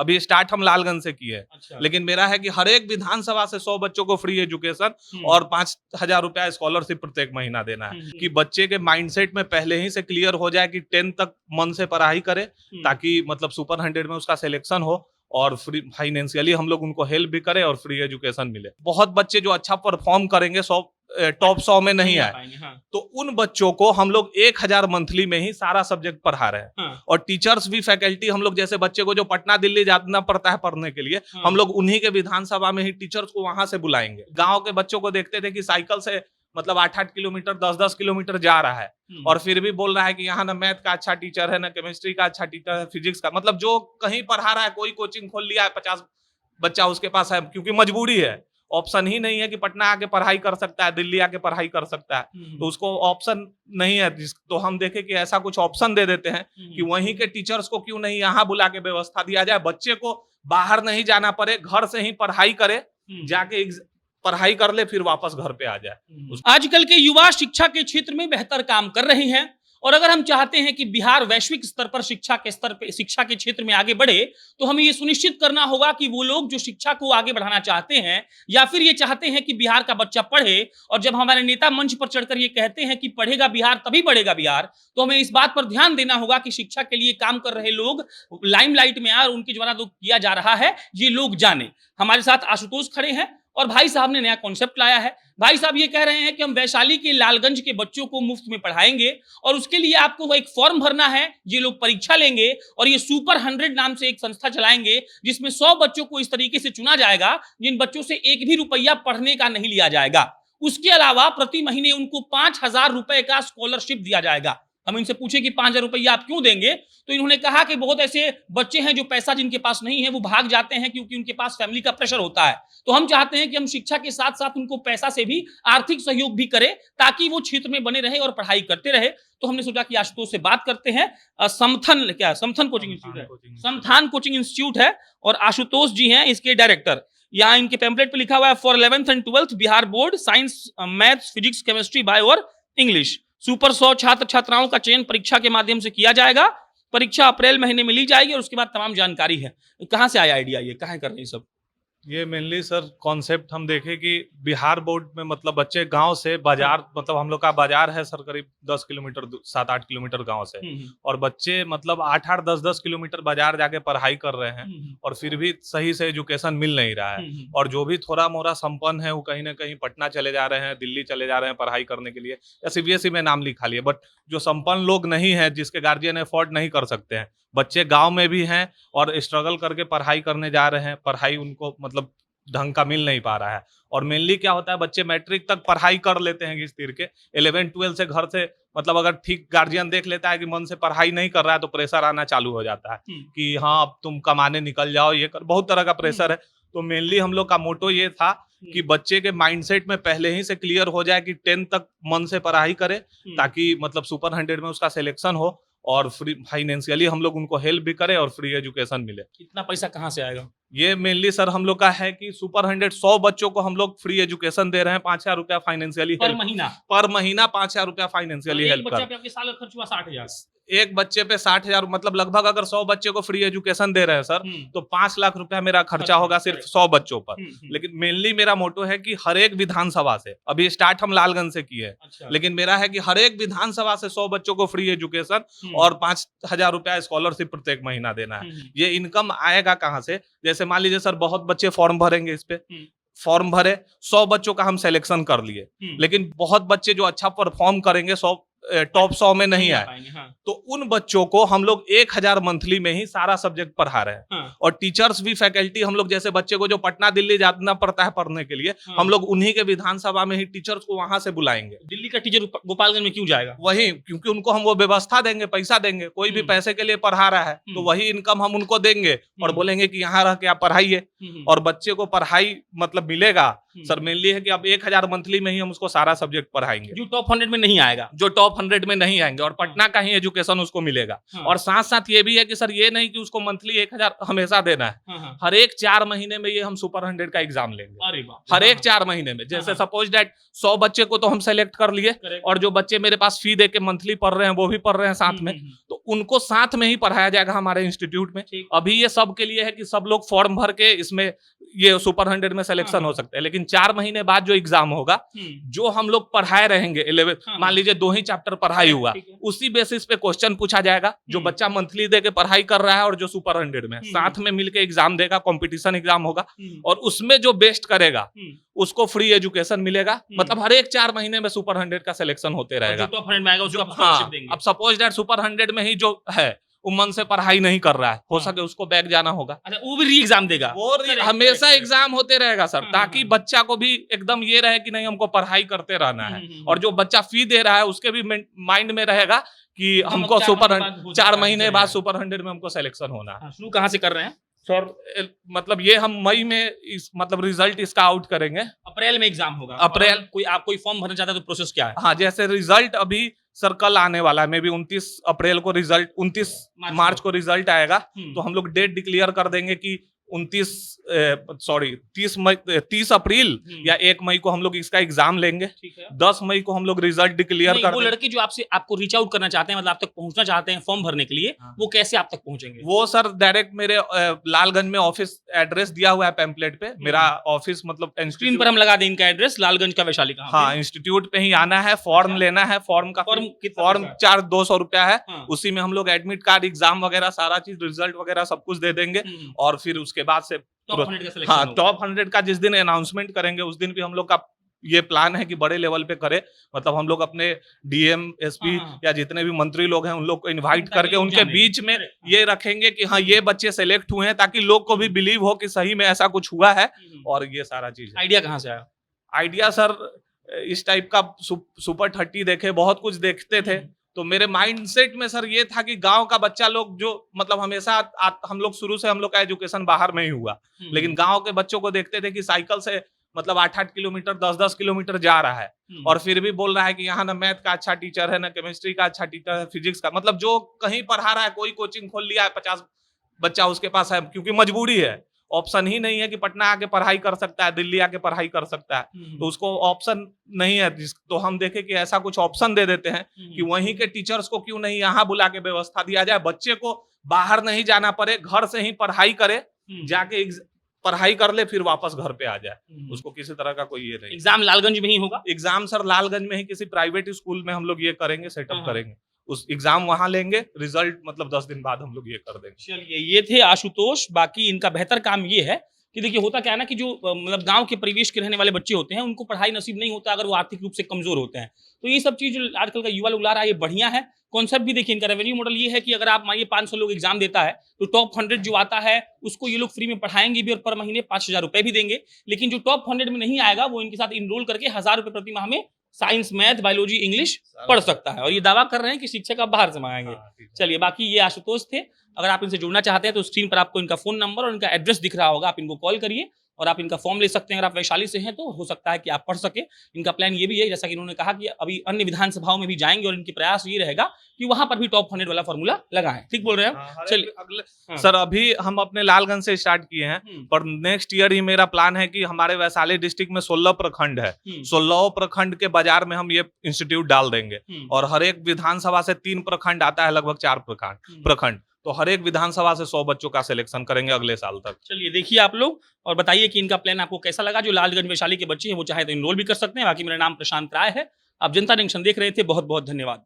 अभी स्टार्ट हम लालगंज से किए। अच्छा। लेकिन मेरा है कि हर एक विधानसभा से 100 बच्चों को फ्री एजुकेशन और 5,000 रुपया स्कॉलरशिप प्रत्येक महीना देना है कि बच्चे के माइंडसेट में पहले ही से क्लियर हो जाए कि 10 तक मन से पढ़ाई करे, ताकि मतलब सुपर 100 में उसका सिलेक्शन हो और फ्री फाइनेंशियली हम लोग उनको हेल्प भी करें और फ्री एजुकेशन मिले। बहुत बच्चे जो अच्छा परफॉर्म करेंगे टॉप 100 में नहीं आए, तो उन बच्चों को हम लोग 1,000 मंथली में ही सारा सब्जेक्ट पढ़ा रहे हैं। और टीचर्स भी, फैकल्टी हम लोग जैसे बच्चे को जो पटना दिल्ली जाना पड़ता है पढ़ने के लिए, हम लोग उन्हीं के विधानसभा में ही टीचर्स को वहां से बुलाएंगे। गांव के बच्चों को देखते थे कि साइकिल से मतलब 8-8 किलोमीटर 10-10 किलोमीटर जा रहा है और फिर भी बोल रहा है कि यहाँ ना मैथ का अच्छा टीचर है, ना केमिस्ट्री का अच्छा टीचर है, फिजिक्स का, मतलब जो कहीं पढ़ा रहा है, कोई कोचिंग खोल लिया है, 50 बच्चा उसके पास है, क्योंकि मजबूरी है, ऑप्शन ही नहीं है कि पटना आके पढ़ाई कर सकता है, दिल्ली आके पढ़ाई कर सकता है, तो उसको ऑप्शन नहीं है। तो हम देखे कि ऐसा कुछ ऑप्शन दे देते हैं कि वहीं के टीचर्स को क्यों नहीं यहाँ बुला के व्यवस्था दिया जाए, बच्चे को बाहर नहीं जाना पड़े, घर से ही पढ़ाई करे, जाके पढ़ाई कर ले, फिर वापस घर पे आ जाए। आजकल के युवा शिक्षा के क्षेत्र में बेहतर काम कर रहे हैं, और अगर हम चाहते हैं कि बिहार वैश्विक स्तर पर शिक्षा के क्षेत्र में आगे बढ़े, तो हमें ये सुनिश्चित करना होगा कि वो लोग जो शिक्षा को आगे बढ़ाना चाहते हैं या फिर ये चाहते हैं कि बिहार का बच्चा पढ़े, और जब हमारे नेता मंच पर चढ़कर ये कहते हैं कि पढ़ेगा बिहार तभी बढ़ेगा बिहार, तो हमें इस बात पर ध्यान देना होगा कि शिक्षा के लिए काम कर रहे लोग लाइमलाइट में आए और उनके द्वारा जो किया जा रहा है ये लोग जाने। हमारे साथ आशुतोष खड़े हैं और भाई साहब ने नया कॉन्सेप्ट लाया है। भाई साहब ये कह रहे हैं कि हम वैशाली के लालगंज के बच्चों को मुफ्त में पढ़ाएंगे, और उसके लिए आपको एक फॉर्म भरना है, ये लोग परीक्षा लेंगे और ये सुपर 100 नाम से एक संस्था चलाएंगे, जिसमें 100 बच्चों को इस तरीके से चुना जाएगा जिन बच्चों से एक भी रुपया पढ़ने का नहीं लिया जाएगा। उसके अलावा प्रति महीने उनको 5,000 रुपए का स्कॉलरशिप दिया जाएगा। हम इनसे पूछे कि 5,000 रुपया आप क्यों देंगे, तो इन्होंने कहा कि बहुत ऐसे बच्चे हैं जो पैसा जिनके पास नहीं है वो भाग जाते हैं क्योंकि उनके पास फैमिली का प्रेशर होता है। तो हम चाहते हैं कि हम शिक्षा के साथ साथ उनको पैसा से भी आर्थिक सहयोग भी करें, ताकि वो क्षेत्र में बने रहे और पढ़ाई करते रहे। तो हमने सोचा कि आशुतोष से बात करते हैं। समथन कोचिंग इंस्टीट्यूट है, समथान कोचिंग इंस्टीट्यूट है, और आशुतोष जी हैं इसके डायरेक्टर। यहाँ इनके पैम्पलेट पे लिखा हुआ है for 11th and 12th Bihar board science, maths, physics, chemistry, bio और इंग्लिश। सुपर 100 छात्र छात्राओं का चयन परीक्षा के माध्यम से किया जाएगा। परीक्षा अप्रैल महीने में ली जाएगी और उसके बाद तमाम जानकारी है। कहाँ से आया आइडिया, ये कहाँ कर रहे हैं सब? ये मेनली सर कॉन्सेप्ट हम देखे कि बिहार बोर्ड में मतलब बच्चे गांव से बाजार, मतलब हम लोग का बाजार है सर करीब 10 किलोमीटर 7-8 किलोमीटर गांव से, और बच्चे मतलब 8-8 10-10 किलोमीटर बाजार जाके पढ़ाई कर रहे हैं और फिर भी सही से एजुकेशन मिल नहीं रहा है। और जो भी थोड़ा मोड़ा संपन्न है वो कहीं ना कहीं पटना चले जा रहे हैं, दिल्ली चले जा रहे हैं पढ़ाई करने के लिए, या सीबीएसई में नाम लिखा लिए। बट जो संपन्न लोग नहीं है, जिसके गार्जियन अफोर्ड नहीं कर सकते हैं, बच्चे गांव में भी हैं और स्ट्रगल करके पढ़ाई करने जा रहे हैं, पढ़ाई उनको मतलब ढंग का मिल नहीं पा रहा है। और मेनली क्या होता है, बच्चे मैट्रिक तक पढ़ाई कर लेते हैं घिस तीर के, 11-12 से घर से मतलब अगर ठीक गार्जियन देख लेता है कि मन से पढ़ाई नहीं कर रहा है, तो प्रेशर आना चालू हो जाता है कि हाँ अब तुम कमाने निकल जाओ, ये कर, बहुत तरह का प्रेशर है। तो मेनली हम लोग का मोटो ये था कि बच्चे के माइंडसेट में पहले ही से क्लियर हो जाए कि 10 तक मन से पढ़ाई करे, ताकि मतलब सुपर 100 में उसका सिलेक्शन हो और फ्री फाइनेंशियली हम लोग उनको हेल्प भी करें और फ्री एजुकेशन मिले। कितना पैसा कहाँ से आएगा? ये मेनली सर हम लोग का है कि सुपर 100 बच्चों को हम लोग फ्री एजुकेशन दे रहे हैं, 5,000 रुपया फाइनेंशियली पर महीना 5,000 रुपया फाइनेंशियली हेल्प कर। आपके साल का खर्च हुआ 60,000, एक बच्चे पे 60,000, मतलब लगभग अगर 100 बच्चे को फ्री एजुकेशन दे रहे हैं सर, तो 5 लाख रुपया मेरा खर्चा होगा सिर्फ 100 बच्चों पर। लेकिन मेनली मेरा मोटो है कि हर एक विधानसभा से, अभी स्टार्ट हम लालगंज से किए, लेकिन मेरा है कि हर एक विधानसभा से 100 बच्चों को फ्री एजुकेशन और 5,000 रुपया स्कॉलरशिप प्रत्येक महीना देना है। ये इनकम आएगा कहाँ से? जैसे मान लीजिए सर बहुत बच्चे फॉर्म भरेंगे, इस पे फॉर्म भरे, 100 बच्चों का हम सिलेक्शन कर लिए, लेकिन बहुत बच्चे जो अच्छा परफॉर्म करेंगे टॉप 100 में नहीं आए, तो उन बच्चों को हम लोग 1,000 मंथली में ही सारा सब्जेक्ट पढ़ा रहे हैं। और टीचर्स भी, फैकल्टी हम लोग जैसे बच्चे को जो पटना दिल्ली जाना पड़ता है पढ़ने के लिए, हम लोग उन्हीं के विधानसभा में ही टीचर्स को वहां से बुलाएंगे। दिल्ली का टीचर गोपालगंज में क्यों जाएगा? वही, क्योंकि उनको हम वो व्यवस्था देंगे, पैसा देंगे, कोई भी पैसे के लिए पढ़ा रहा है तो वही इनकम हम उनको देंगे और बोलेंगे कि यहाँ रह के आप पढ़ाइए, और बच्चे को पढ़ाई मतलब मिलेगा सर मेनली है कि अब 1000 मंथली में ही हम उसको सारा सब्जेक्ट पढ़ाएंगे जो टॉप 100 में नहीं आएगा, जो टॉप 100 में नहीं आएंगे, और पटना का ही एजुकेशन उसको मिलेगा। और साथ साथ ये भी है कि सर ये नहीं कि उसको मंथली 1000 हमेशा देना है, हर एक 4 महीने में ये हम सुपर 100 का एग्जाम लेंगे। अरे वाह, हर एक 4 महीने में, जैसे सपोज दैट 100 बच्चे को तो हम सेलेक्ट कर लिए, और जो बच्चे मेरे पास फी दे के मंथली पढ़ रहे हैं वो भी पढ़ रहे हैं साथ में, तो उनको साथ में ही पढ़ाया जाएगा हमारे इंस्टीट्यूट में। अभी ये सब के लिए है कि सब लोग फॉर्म भर के इसमें ये सुपर 100 में सिलेक्शन हो सकते हैं, लेकिन 4 महीने बाद जो एग्जाम होगा, जो हम लोग पढ़ाए रहेंगे 11 मान लीजिए 2 ही चैप्टर पढ़ाई हुआ, उसी बेसिस पे क्वेश्चन पूछा जाएगा। जो बच्चा मंथली दे के पढ़ाई कर रहा है और जो सुपर 100 में साथ में मिलके एग्जाम देगा, कंपटीशन एग्जाम होगा, और उसमें जो बेस्ट करेगा उसको फ्री एजुकेशन मिलेगा। मतलब हर एक 4 महीने में सुपर 100 का सिलेक्शन होते रहेगा। जो टॉप 100 में आएगा उसको आप हाँ, स्कॉलरशिप देंगे। अब सपोज दैट सुपर 100 में ही जो है वो मन से पढ़ाई नहीं कर रहा है, हो सके उसको बैक जाना होगा। अच्छा, वो भी री एग्जाम देगा, वो हमेशा एग्जाम होते रहेगा सर, ताकि बच्चा को भी एकदम ये रहे कि नहीं हमको पढ़ाई करते रहना है, और जो बच्चा फी दे रहा है उसके भी माइंड में रहेगा कि हमको सुपर 4 महीने बाद सुपर 100 में हमको सिलेक्शन होना है। शुरू कहाँ से कर रहे हैं सर? मतलब ये हम मई में मतलब रिजल्ट इसका आउट करेंगे। अप्रैल में एग्जाम होगा। अप्रैल। आप कोई फॉर्म भरना चाहते हैं तो प्रोसेस क्या है? हाँ, जैसे रिजल्ट अभी सर कल आने वाला है, मे बी 29 अप्रैल को रिजल्ट, 29 मार्च को रिजल्ट आएगा, तो हम लोग डेट डिक्लेयर कर देंगे कि 30 अप्रैल या 1 मई को हम लोग इसका एग्जाम लेंगे। 10 मई को हम लोग रिजल्ट डिक्लेयर कर वो लड़के जो आपको रीच आउट करना चाहते हैं, मतलब आप तक पहुंचना चाहते हैं फॉर्म भरने के लिए, वो कैसे आप तक पहुंचेंगे? वो सर डायरेक्ट मेरे लालगंज में ऑफिस एड्रेस दिया हुआ है पैम्पलेट पे, मेरा ऑफिस मतलब स्क्रीन पर हम लगा दें इनका एड्रेस, लालगंज का वैशाली का। हाँ, इंस्टीट्यूट पे ही आना है, फॉर्म लेना है, फॉर्म 200 रुपया है, उसी में हम लोग एडमिट कार्ड, एग्जाम वगैरह सारा चीज, रिजल्ट वगैरह सब कुछ दे देंगे, और फिर उसके बाद से टॉप 100 का जिस दिन अनाउंसमेंट करेंगे उस दिन भी हम लोग का ये प्लान है कि बड़े लेवल पे करे। मतलब हम लोग अपने डीएम, एसपी या जितने भी मंत्री लोग हैं उन लोग को इनवाइट करके उनके बीच में ये रखेंगे कि हाँ ये बच्चे सेलेक्ट हुए हैं, ताकि लोग को भी बिलीव हो कि सही में ऐसा कुछ हुआ है। और ये सारा चीज आइडिया कहाँ से आया? आइडिया सर इस टाइप का सुपर 30 देखे, बहुत कुछ देखते थे, तो मेरे माइंडसेट में सर ये था कि गांव का बच्चा लोग जो मतलब हमेशा हम लोग शुरू से हम लोग का एजुकेशन बाहर में ही हुआ, लेकिन गांव के बच्चों को देखते थे कि साइकिल से मतलब 8-8 किलोमीटर 10-10 किलोमीटर जा रहा है, और फिर भी बोल रहा है कि यहाँ ना मैथ का अच्छा टीचर है, ना केमिस्ट्री का अच्छा टीचर है, फिजिक्स का, मतलब जो कहीं पढ़ा रहा है, कोई कोचिंग खोल लिया है, 50 बच्चा उसके पास है, क्योंकि मजबूरी है, ऑप्शन ही नहीं है कि पटना आके पढ़ाई कर सकता है, दिल्ली आके पढ़ाई कर सकता है, तो उसको ऑप्शन नहीं है। तो हम देखे कि ऐसा कुछ ऑप्शन दे देते हैं कि वहीं के टीचर्स को क्यों नहीं यहाँ बुला के व्यवस्था दिया जाए, बच्चे को बाहर नहीं जाना पड़े, घर से ही पढ़ाई करे, जाके पढ़ाई कर ले, फिर वापस घर पे आ जाए, उसको किसी तरह का कोई ये नहीं। एग्जाम लालगंज में ही होगा? एग्जाम सर लालगंज में ही किसी प्राइवेट स्कूल में हम लोग ये करेंगे, सेटअप करेंगे, उस एग्जाम वहां लेंगे, रिजल्ट मतलब 10 दिन बाद हम लोग ये कर देंगे। चलिए, ये थे आशुतोष। बाकी इनका बेहतर काम ये है कि देखिए होता क्या है ना कि जो मतलब गांव के परिवेश के रहने वाले बच्चे होते हैं उनको पढ़ाई नसीब नहीं होता अगर वो आर्थिक रूप से कमजोर होते हैं, तो ये सब चीज आजकल का युवा लोग ला रहा है, ये बढ़िया है। कॉन्सेप्ट भी देखिए इनका रेवेन्यू मॉडल ये है कि अगर आप मानिए 500 लोग एग्जाम देता है तो टॉप 100 जो आता है उसको ये लोग फ्री में पढ़ाएंगे भी, और पर महीने 5000 रुपए भी देंगे। लेकिन जो टॉप 100 में नहीं आएगा वो इनके साथ इनरोल करके 1000 रुपए प्रति माह में साइंस, मैथ, बायोलॉजी, इंग्लिश पढ़ सकता है, और ये दावा कर रहे हैं कि शिक्षक आप बाहर से मंगाएंगे। चलिए, बाकी ये आशुतोष थे। अगर आप इनसे जुड़ना चाहते हैं तो स्क्रीन पर आपको इनका फोन नंबर और इनका एड्रेस दिख रहा होगा, आप इनको कॉल करिए और आप इनका फॉर्म ले सकते हैं। अगर आप वैशाली से हैं तो हो सकता है कि आप पढ़ सके। इनका प्लान ये भी है, जैसा कि इन्होंने कहा कि अभी अन्य विधानसभाओं में भी जाएंगे और इनकी प्रयास ये रहेगा कि वहां पर भी टॉप 100 वाला फॉर्मूला लगाएं। ठीक बोल रहे हैं? चलिए अगले सर, अभी हम अपने लालगंज से स्टार्ट किए हैं, पर नेक्स्ट ईयर ही मेरा प्लान है कि हमारे वैशाली डिस्ट्रिक्ट में 16 प्रखंड है, 16 प्रखंड के बाजार में हम ये इंस्टीट्यूट डाल देंगे, और हर एक विधानसभा से 3 प्रखंड आता है, लगभग 4 प्रखंड, तो हर एक विधानसभा से 100 बच्चों का सिलेक्शन करेंगे अगले साल तक। चलिए, देखिए आप लोग और बताइए कि इनका प्लान आपको कैसा लगा। जो लालगंज वैशाली के बच्चे हैं वो चाहे तो इनरोल भी कर सकते हैं। बाकी मेरा नाम प्रशांत राय है, आप जनता जंक्शन देख रहे थे। बहुत बहुत धन्यवाद।